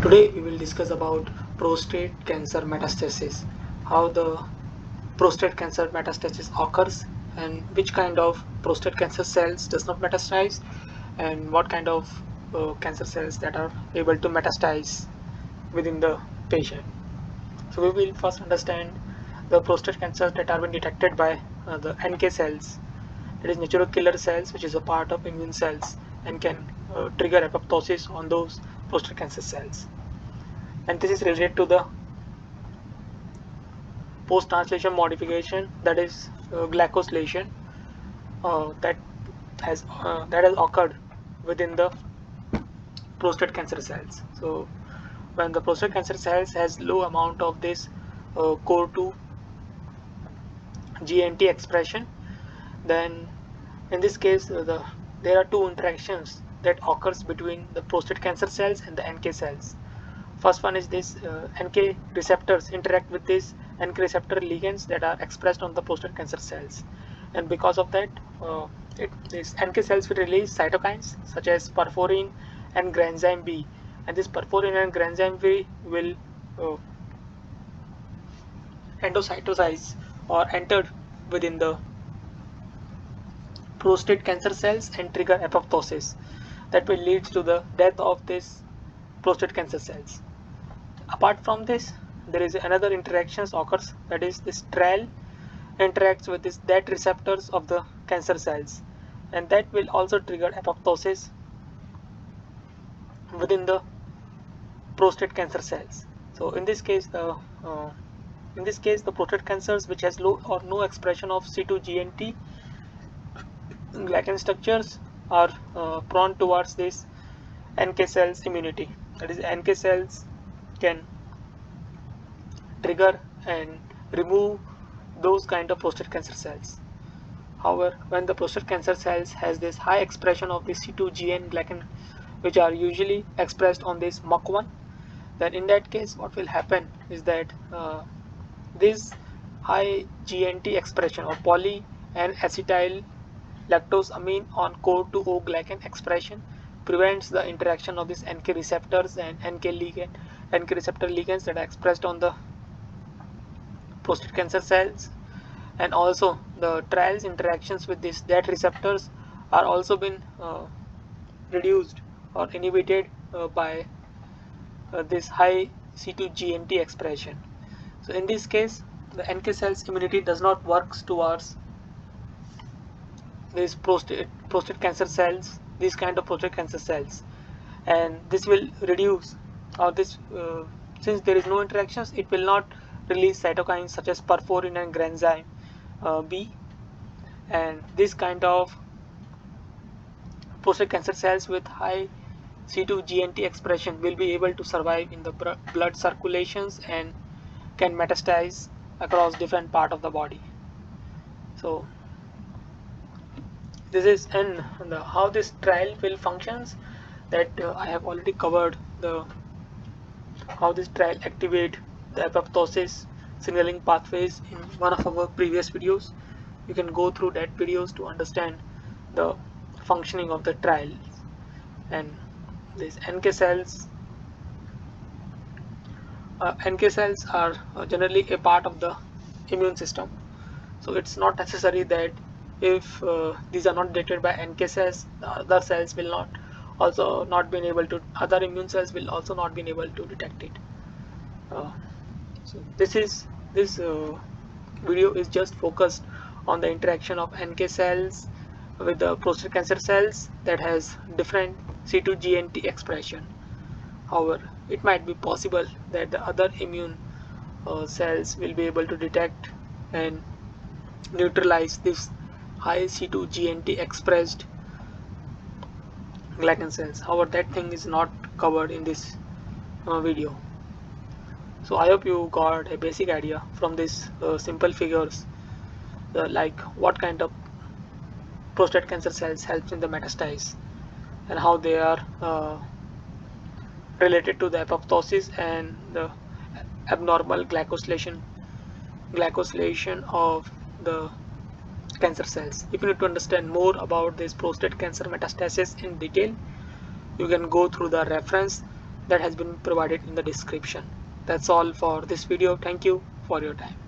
Today we will discuss about prostate cancer metastasis, how the prostate cancer metastasis occurs and which kind of prostate cancer cells does not metastasize and what kind of cancer cells that are able to metastasize within the patient. So we will first understand the prostate cancers that are been detected by the NK cells, that is natural killer cells, which is a part of immune cells and can trigger apoptosis on those prostate cancer cells. And this is related to the post-translation modification, that is glycosylation, that has occurred within the prostate cancer cells. So when the prostate cancer cells has low amount of this core2 GNT expression, then in this case there are two interactions that occurs between the prostate cancer cells and the NK cells. First one is this NK receptors interact with these NK receptor ligands that are expressed on the prostate cancer cells, and because of that these NK cells will release cytokines such as perforin and granzyme B, and this perforin and granzyme B will uh, endocytosize or enter within the prostate cancer cells and trigger apoptosis that will lead to the death of these prostate cancer cells. Apart from this, there is another interactions occurs, that is this trial interacts with this that receptors of the cancer cells, and that will also trigger apoptosis within the prostate cancer cells. So in this case the prostate cancers which has low or no expression of C2GNT glycan structures are prone towards this NK cells immunity, that is NK cells can trigger and remove those kind of prostate cancer cells. However, when the prostate cancer cells has this high expression of the C2GN glycan, which are usually expressed on this MUC1, then in that case what will happen is that this high GNT expression of poly and acetyl lactosamine on core2O glycan expression prevents the interaction of these NK receptors and NK receptor ligands that are expressed on the prostate cancer cells, and also the trials interactions with these that receptors are also been reduced or inhibited by this high C2GNT expression. So in this case the NK cells immunity does not work towards these prostate cancer cells, these kind of prostate cancer cells, and this will reduce or this since there is no interactions, it will not release cytokines such as perforin and granzyme B, and this kind of prostate cancer cells with high C2GNT expression will be able to survive in the blood circulations and can metastasize across different part of the body. So this is how this trial will functions, that I have already covered the how this trial activate the apoptosis signaling pathways in one of our previous videos. You can go through that videos to understand the functioning of the trial. And these NK cells are generally a part of the immune system, so it's not necessary that if these are not detected by NK cells, the other cells will not also not been able to, other immune cells will also not been able to detect it. So this video is just focused on the interaction of NK cells with the prostate cancer cells that has different C2GNT expression. However, it might be possible that the other immune cells will be able to detect and neutralize this high C2GNT expressed glycan cells. However, that thing is not covered in this video. So I hope you got a basic idea from these simple figures, like what kind of prostate cancer cells helps in the metastasis and how they are related to the apoptosis and the abnormal glycosylation of the cancer cells. If you need to understand more about this prostate cancer metastasis in detail, you can go through the reference that has been provided in the description. That's all for this video. Thank you for your time.